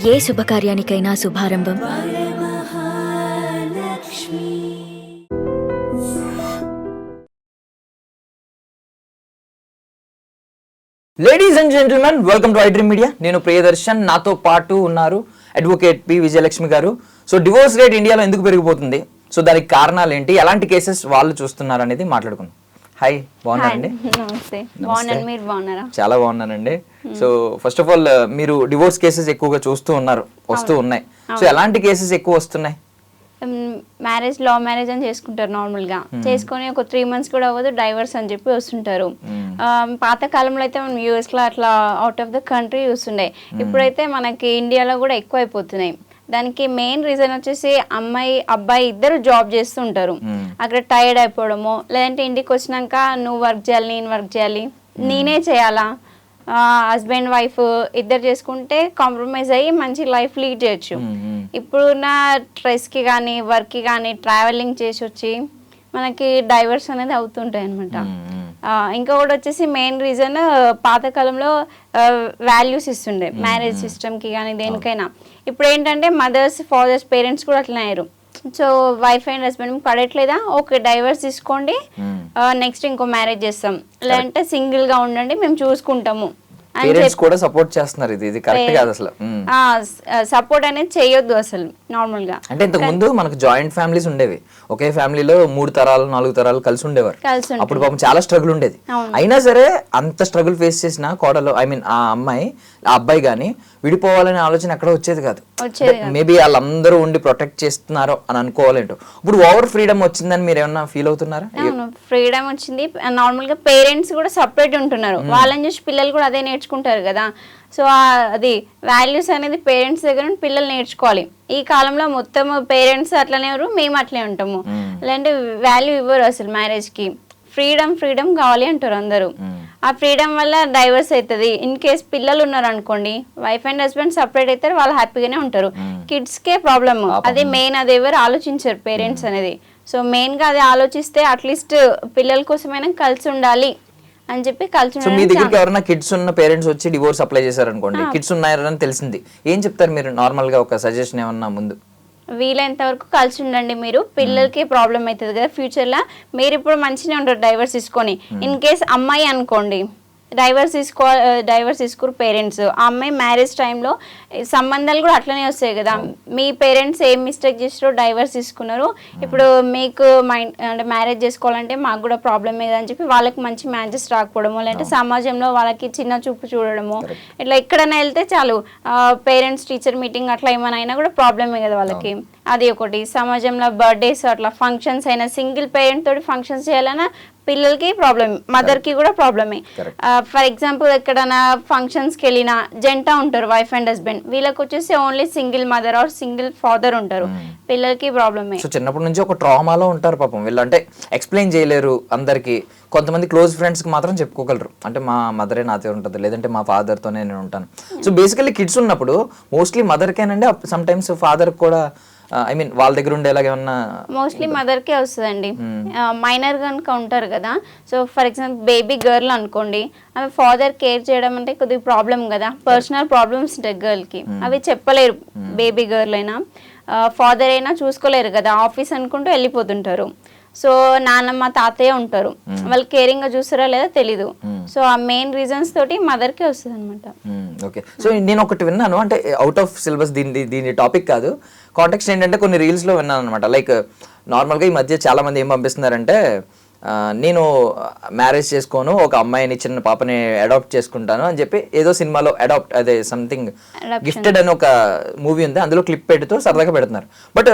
ఏ శుభకార్యానికైనా శుభారంభం ladies and gentlemen, welcome to iDream media. నేను ప్రియదర్శన్, నాతో పాటు ఉన్నారు అడ్వకేట్ పి విజయలక్ష్మి గారు. సో డివోర్స్ రేట్ ఇండియాలో ఎందుకు పెరిగిపోతుంది, సో దానికి కారణాలు ఏంటి, ఎలాంటి కేసెస్ వాళ్ళు చూస్తున్నారు అనేది మాట్లాడుకుందాం. హాయ్, బాగున్నారండి? చాలా బాగున్నానండి. సో ఫస్ట్ ఆఫ్ ఆల్, మీరు డివోర్స్ కేసెస్ ఎక్కువగా చూస్తూ ఉన్నారు, వస్తూ ఉన్నాయి. సో ఎలాంటి కేసెస్ ఎక్కువ వస్తున్నాయి? మ్యారేజ్, లవ్ మ్యారేజ్ అని చేసుకుంటారు నార్మల్ గా. చేసుకొని ఒక 3 months కూడా అవ్వదు, డైవర్స్ అని చెప్పి వస్తుంటారు. పాత కాలంలో అయితే మనం యూఎస్ లో అట్లా అవుట్ ఆఫ్ ద కంట్రీ చూస్తుండే. ఇప్పుడైతే మనకి ఇండియాలో కూడా ఎక్కువ అయిపోతున్నాయి. దానికి మెయిన్ రీజన్ వచ్చేసి అమ్మాయి అబ్బాయి ఇద్దరు జాబ్ చేస్తుంటారు. అక్కడ టైర్డ్ అయిపోవడము, లేదంటే ఇంటికి వచ్చినాక నువ్వు వర్క్ చేయాలి, నేను వర్క్ చేయాలి, నేనే చేయాలా. హస్బెండ్ వైఫ్ ఇద్దరు చేసుకుంటే కాంప్రమైజ్ అయ్యి మంచి లైఫ్ లీడ్ చేయొచ్చు. ఇప్పుడున్న స్ట్రెస్కి కానీ వర్క్కి కానీ ట్రావెలింగ్ చేసి వచ్చి మనకి డైవర్స్ అనేది అవుతుంటాయి అనమాట. ఇంకొకటి వచ్చేసి మెయిన్ రీజన్ పాతకాలంలో వాల్యూస్ ఇస్తుండే మ్యారేజ్ సిస్టమ్కి కానీ దేనికైనా. ఇప్పుడు ఏంటంటే మదర్స్, ఫాదర్స్, పేరెంట్స్ కూడా అట్లా అయ్యారు. సో వైఫ్ అండ్ హస్బెండ్ పడట్లేదా, ఓకే డైవర్స్ తీసుకోండి, నెక్స్ట్ ఇంకో మ్యారేజ్ చేస్తాం, లేదంటే సింగిల్ గా ఉండండి, మేము చూసుకుంటాము. పేరెంట్స్ కూడా సపోర్ట్ చేస్తున్నారు. ఇది కరెక్ట్ కాదు అసలు. సపోర్ట్ అనేది చేయొద్దు అసలు నార్మల్ గా. అంటే ఇంతకు ముందు మనకు జాయింట్ ఫ్యామిలీస్ ఉండేవి, ఒకే ఫ్యామిలీలో 3 తరాలు 4 తరాలు కలిసి ఉండేవారు. అప్పుడు పాపం చాలా స్ట్రగుల్ ఉండేది. అయినా సరే అంత స్ట్రగుల్ ఫేస్ చేసిన కోడలు, ఐ మీన్ ఆ అమ్మాయి, ఆ అబ్బాయి గానీ విడిపోవాలనే ఆలోచన ఎక్కడ వచ్చేది కాదు. మేబీ వాళ్ళందరూ ఉండి ప్రొటెక్ట్ చేస్తున్నారు అని అనుకోవాలేంటో. ఇప్పుడు ఓవర్ ఫ్రీడమ్ వచ్చిందని మీరు ఏమన్నా ఫీల్ అవుతున్నారా? ఫ్రీడమ్ వచ్చింది. నార్మల్ గా పేరెంట్స్ కూడా సపరేట్ ఉంటున్నారు, వాళ్ళని చూసి పిల్లలు కూడా అదే నేర్చుకుంటారు కదా. సో అది వాల్యూస్ అనేది పేరెంట్స్ దగ్గర పిల్లలు నేర్చుకోవాలి. ఈ కాలంలో మొత్తం పేరెంట్స్ అట్లనే ఎవరు, మేము అట్లే ఉంటాము, లేదంటే వాల్యూ ఇవ్వరు అసలు మ్యారేజ్ కి. ఫ్రీడమ్ కావాలి అంటారు అందరూ. ఆ ఫ్రీడమ్ వల్ల డైవర్స్ అవుతుంది. ఇన్ కేస్ పిల్లలు ఉన్నారు అనుకోండి, వైఫ్ అండ్ హస్బెండ్ సపరేట్ అవుతారు, వాళ్ళు హ్యాపీగానే ఉంటారు. కిడ్స్ కే ప్రాబ్లమ్, అదే మెయిన్. అది ఎవరు ఆలోచించారు పేరెంట్స్ అనేది. సో మెయిన్ గా అది ఆలోచిస్తే అట్లీస్ట్ పిల్లల కోసమైనా కలిసి ఉండాలి అని చెప్పి కలిసి. సో మీ దగ్గరికి ఎవరైనా కిడ్స్ ఉన్న పేరెంట్స్ వచ్చి డివోర్స్ అప్లై చేశారు అనుకోండి, కిడ్స్ ఉన్నారని తెలిసింది, ఏం చెప్తారు మీరు? నార్మల్ గా ఒక సజెషన్ ఏమన్నా ముందు? వీలైనంత వరకు కలిసి ఉండండి. మీరు పిల్లలకి ప్రాబ్లం అవుతుంది కదా ఫ్యూచర్ లా. మీరు ఇప్పుడు మంచిగా ఉంటారు డైవర్స్ తీసుకొని. ఇన్ కేస్ అమ్మాయి అనుకోండి డైవర్స్ తీసుకోరు పేరెంట్స్, ఆ అమ్మాయి మ్యారేజ్ టైంలో సంబంధాలు కూడా అట్లనే వస్తాయి కదా. మీ పేరెంట్స్ ఏం మిస్టేక్ చేసారో డైవర్స్ తీసుకున్నారు, ఇప్పుడు మీకు అంటే మ్యారేజ్ చేసుకోవాలంటే మాకు కూడా ప్రాబ్లమే కదా అని చెప్పి వాళ్ళకి మంచి మ్యాచెస్ రాకపోవడము, లేదంటే సమాజంలో వాళ్ళకి చిన్న చూపు చూడడము, ఇట్లా ఎక్కడైనా వెళ్తే చాలు పేరెంట్స్ టీచర్ మీటింగ్ అట్లా ఏమైనా అయినా కూడా ప్రాబ్లమే కదా వాళ్ళకి. అది ఒకటి. సమాజంలో బర్త్డేస్ అట్లా ఫంక్షన్స్ అయినా, సింగిల్ పేరెంట్ తోటి ఫంక్షన్స్ చేయాలన్నా పిల్లలకి ప్రాబ్లమ్, మదర్ కి కూడా ప్రాబ్లమే. ఫర్ ఎగ్జాంపుల్ ఎక్కడైనా ఫంక్షన్స్కి వెళ్ళినా జంట ఉంటారు, వైఫ్ అండ్ హస్బెండ్, వీళ్ళకి వచ్చేసి only single mother are single father ఉంటారు, పిల్లలకి ప్రాబ్లమే. సో చిన్నప్పటి నుంచి ఒక ట్రామాలో ఉంటారు పాపం వీళ్ళు. అంటే ఎక్స్ప్లెయిన్ చేయలేరు అందరికి. కొంతమంది క్లోజ్ ఫ్రెండ్స్ కి మాత్రం చెప్పుకోగలరు, అంటే మా మదరే నాతో ఉంటుంది, లేదంటే మా ఫాదర్ తోనే నేను ఉంటాను. సో బేసికల్లీ కిడ్స్ ఉన్నప్పుడు మోస్ట్లీ మదర్ కేనండి, సమ్ టైమ్స్ ఫాదర్ కూడా, ఐ మీన్ వాళ్ళ దగ్గర ఉండేలాగా ఏమన్నా? మోస్ట్లీ మదర్కే వస్తుందండి. మైనర్ కనుక ఉంటారు కదా. So for example baby girl అనుకోండి, ఆమె ఫాదర్ కేర్ చేయడం అంటే కొద్దిగా ప్రాబ్లం కదా. పర్సనల్ ప్రాబ్లమ్స్ ఉంటాయి గర్ల్కి, అవి చెప్పలేరు. బేబీ గర్ల్ అయినా ఫాదర్ అయినా చూసుకోలేరు కదా, ఆఫీస్ అనుకుంటూ వెళ్ళిపోతుంటారు. సో నాన్నమ్మ తాతయ్య ఉంటారు, వాళ్ళు కేరింగ్ గా చూస్తారా లేదా తెలీదు. సో ఆ మెయిన్ రీజన్స్ తోటి మదర్ కే వస్తుంది అనమాట. ఓకే. సో నేను ఒకటి విన్నాను, అంటే అవుట్ ఆఫ్ సిలబస్, దీని టాపిక్ కాదు, కాంటెక్స్ట్ ఏంటంటే కొన్ని రీల్స్ లో విన్నాను అనమాట. లైక్ నార్మల్ గా ఈ మధ్య చాలా మంది ఏం పంపిస్తున్నారంటే, నేను మ్యారేజ్ చేసుకోను, ఒక అమ్మాయిని, చిన్న పాపని అడాప్ట్ చేసుకుంటాను అని చెప్పి ఏదో సినిమాలో అడాప్ట్, అదే సంథింగ్ గిఫ్టెడ్ అని ఒక మూవీ ఉంది, అందులో క్లిప్ పెడుతూ సరదాగా పెడుతున్నారు. బట్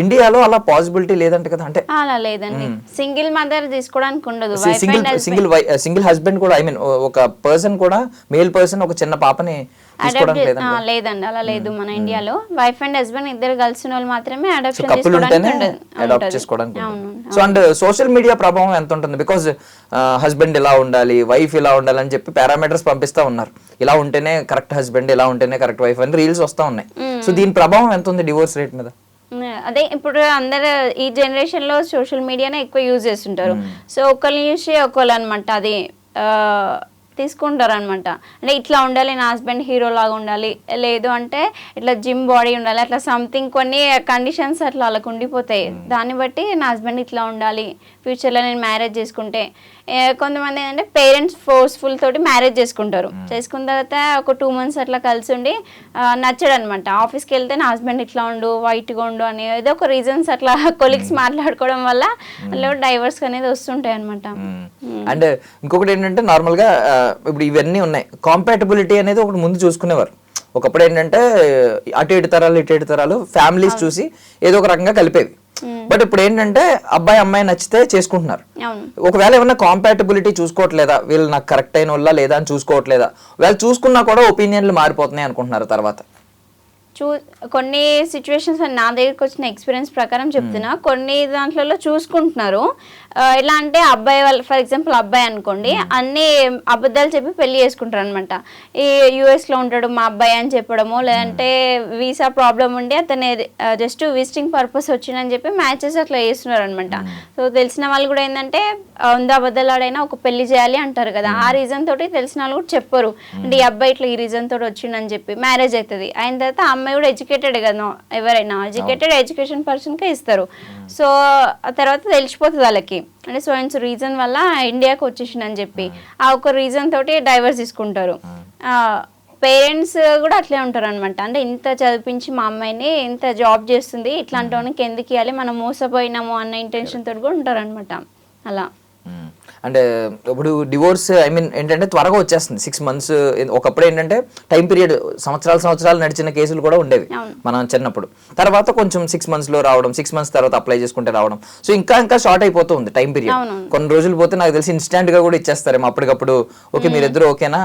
ఇండియాలో అలా పాసిబిలిటీ లేదంటే కదా. అంటే అలా లేదండి, సింగిల్ మదర్ తీసుకోవడానికి ఉండదు. సింగిల్ హస్బెండ్ కూడా, ఐ మీన్ ఒక పర్సన్ కూడా, మేల్ పర్సన్ ఒక చిన్న పాపని లేదండి, అలా లేదు మన ఇండియాలో. వైఫ్ అండ్ హస్బెండ్ ఇద్దరు కలిసిన వాళ్ళు మాత్రమే అడాప్ట్ చేసుకోవడానికి. సో అండ్ సోషల్ మీడియా ప్రభావం ఎంత ఉంటుంది? బికాజ్ హస్బెండ్ ఇలా ఉండాలి, వైఫ్ ఇలా ఉండాలి అని చెప్పి పారామీటర్స్ పంపిస్తా ఉన్నారు. ఇలా ఉంటేనే కరెక్ట్ హస్బెండ్, ఇలా ఉంటేనే కరెక్ట్ వైఫ్ అని రీల్స్ వస్తా ఉన్నాయి. సో దీని ప్రభావం ఎంత ఉంది డివోర్స్ రేట్ మీద? అదే ఇప్పుడు అందరు ఈ జనరేషన్ లో సోషల్ మీడియానే ఎక్కువ యూజ్ చేస్తుంటారు. సో ఒకళ్ళని చూసి ఒకళ్ళు అనమాట, అది తీసుకుంటారు అనమాట. అంటే ఇట్లా ఉండాలి, నా హస్బెండ్ హీరో లాగా ఉండాలి, లేదు అంటే ఇట్లా జిమ్ బాడీ ఉండాలి, అట్లా సంథింగ్ కొన్ని కండిషన్స్ అట్లా వాళ్ళకు ఉండిపోతాయి. దాన్ని బట్టి నా హస్బెండ్ ఇట్లా ఉండాలి, ఫ్యూచర్లో నేను మ్యారేజ్ చేసుకుంటే. కొంతమంది ఏంటంటే పేరెంట్స్ ఫోర్స్ఫుల్ తోటి మ్యారేజ్ చేసుకుంటారు. చేసుకున్న తర్వాత ఒక 2 months అట్లా కలిసి ఉండి నచ్చడు అనమాట. ఆఫీస్కి వెళ్తే నా హస్బెండ్ ఇట్లా ఉండు, వైట్గా ఉండు అని ఏదో ఒక రీజన్స్ అట్లా కొలీగ్స్ మాట్లాడుకోవడం వల్ల అందులో డైవర్స్ అనేది వస్తుంటాయి అనమాట. అండ్ ఇంకొకటి ఏంటంటే నార్మల్గా ఇప్పుడు ఇవన్నీ ఉన్నాయి, కాంపాటబిలిటీ అనేది ఒకటి ముందు చూసుకునేవారు. ఒకప్పుడు ఏంటంటే అటు ఇటు తరాలు ఫ్యామిలీస్ చూసి ఏదో ఒక రకంగా కలిపేవి. బట్ ఇప్పుడు ఏంటంటే అబ్బాయి అమ్మాయి నచ్చితే చేసుకుంటున్నారు. ఒకవేళ ఏమన్నా కాంపాటబిలిటీ చూసుకోవట్లేదా, వీళ్ళు నాకు కరెక్ట్ అయిన వాళ్ళ లేదా అని చూసుకోవట్లేదా, వాళ్ళు చూసుకున్నా కూడా ఒపీనియన్లు మారిపోతున్నాయి అనుకుంటున్నారు తర్వాత. కొన్ని సిచ్యువేషన్స్ నా దగ్గరికి వచ్చిన ఎక్స్పీరియన్స్ ప్రకారం చెప్తున్నా. కొన్ని దాంట్లో చూసుకుంటున్నారు. ఎలా అంటే అబ్బాయి వాళ్ళు, ఫర్ ఎగ్జాంపుల్ అబ్బాయి అనుకోండి, అన్ని అబద్ధాలు చెప్పి పెళ్లి చేసుకుంటారు అనమాట. ఈ యుఎస్లో ఉంటాడు మా అబ్బాయి అని చెప్పడము, లేదంటే వీసా ప్రాబ్లం ఉండి అతను జస్ట్ విజిటింగ్ పర్పస్ వచ్చిందని చెప్పి మ్యాచెస్ అట్లా చేస్తున్నారు అనమాట. సో తెలిసిన వాళ్ళు కూడా ఏంటంటే అబద్ధాలు ఆడైనా ఒక పెళ్లి చేయాలి అంటారు కదా, ఆ రీజన్ తోటి తెలిసిన వాళ్ళు కూడా చెప్పరు. అంటే ఈ అబ్బాయి ఇట్లా ఈ రీజన్ తోటి వచ్చిందని చెప్పి మ్యారేజ్ అవుతుంది. అయిన తర్వాత అమ్మాయి కూడా ఎడ్యుకేటెడ్ కదా, ఎవరైనా ఎడ్యుకేషన్ పర్సన్కే ఇస్తారు. సో ఆ తర్వాత తెలిసిపోతుంది వాళ్ళకి, అంటే సో అండ్ సో రీజన్ వల్ల ఇండియాకి వచ్చేసిందని చెప్పి ఆ ఒక రీజన్ తోటి డైవర్స్ తీసుకుంటారు. పేరెంట్స్ కూడా అట్లే ఉంటారు అనమాట. అంటే ఇంత చదివించి మా అమ్మాయిని ఇంత జాబ్ చేస్తుంది, ఇట్లాంటి వానికి ఎందుకు ఇవ్వాలి, మనం మోసపోయినాము అన్న ఇంటెన్షన్ తోటి కూడా ఉంటారు అనమాట. అలా అంటే ఇప్పుడు డివోర్స్ ఏంటంటే త్వరగా వచ్చేస్తుంది, 6 months. ఒకప్పుడు ఏంటంటే టైం పీరియడ్ సంవత్సరాలు నడిచిన కేసులు కూడా ఉండేవి మనం చిన్నప్పుడు. తర్వాత కొంచెం 6 months లో రావడం, 6 months తర్వాత అప్లై చేసుకుంటే రావడం. సో ఇంకా షార్ట్ అయిపోతూ ఉంది టైం పీరియడ్. కొన్ని రోజులు పోతే నాకు తెలిసి ఇన్స్టాంట్ గా కూడా ఇచ్చేస్తారు అప్పటికప్పుడు. ఓకే మీరిద్దరు ఓకేనా,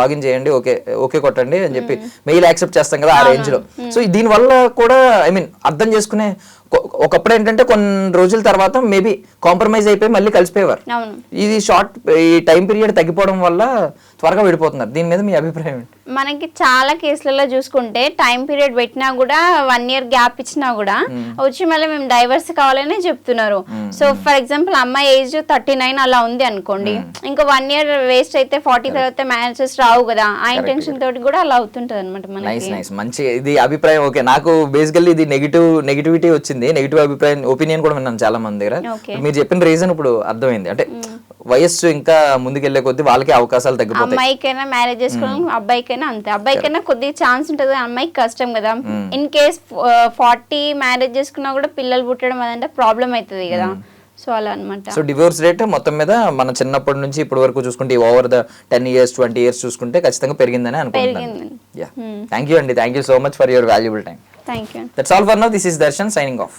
లాగిన్ చేయండి, ఓకే కొట్టండి అని చెప్పి మెయిల్ యాక్సెప్ట్ చేస్తాం కదా ఆ రేంజ్ లో. సో దీని వల్ల కూడా అర్థం చేసుకునే, ఒకప్పుడు ఏంటంటే కొన్ని రోజుల తర్వాత మేబీ కాంప్రమైజ్ అయిపోయి మళ్ళీ కలిసిపోయేవారు. ఇది ఈ టైం పీరియడ్ తగ్గిపోవడం వల్ల త్వరగా విడిపోతున్నారు. దీని మీద మీ అభిప్రాయం ఏంటి? మనకి చాలా కేసులలో చూసుకుంటే టైం పీరియడ్ పెట్టినా కూడా 1 year గ్యాప్ ఇచ్చినా కూడా వచ్చి మళ్ళీ మేము డైవర్స్ కావాలనే చెప్తున్నారు. సో ఫర్ ఎగ్జాంపుల్ అమ్మాయి ఏజ్ 39 అలా ఉంది అనుకోండి, ఇంకా 1 year వేస్ట్ అయితే 40 తర్వాత మ్యారేజెస్ రావు కదా, ఆ ఇంటెన్షన్ తోటి కూడా అలా అవుతుంటది అనమాట మనకి. నైస్ మంచి ఇది అభిప్రాయం. ఓకే, నాకు బేసికల్లీ ఇది నెగిటివిటీ వచ్చింది, నెగిటివ్ అభిప్రాయం ఒపీనియన్ కూడా విన్నాను చాలా మంది దగ్గర. మీరు చెప్పిన రీజన్ ఇప్పుడు అర్థమైంది. అంటే వయస్సు ఇంకా ముందుకెళ్లే కొద్దీ వాళ్ళకి అవకాశాలు తగ్గిపోతాయి. అమ్మాయికైనా మ్యారేజ్ చేసుకోవడం, అబ్బాయికైనా అంతే. అబ్బాయికైనా కొద్దిగా ఛాన్స్ ఉంటుంది, అమ్మాయికి కష్టం కదా. ఇన్ కేస్ 40 మ్యారేజ్ చేసుకున్నా కూడా పిల్లలు పుట్టడం అదంటే ప్రాబ్లం అవుతుంది కదా. సో అలా అనమాట. సో డివోర్స్ రేట్ మొత్తం మీద మన చిన్నప్పటి నుంచి ఇప్పటి వరకు చూసుకుంటే ఓవర్ ద 10 years 20 years చూసుకుంటే ఖచ్చితంగా పెరిగిందని అనుకుంటున్నాను. థ్యాంక్ యూ అండి, thank you so much for your valuable time. Thank you. That's all for now. This is Darshan signing off.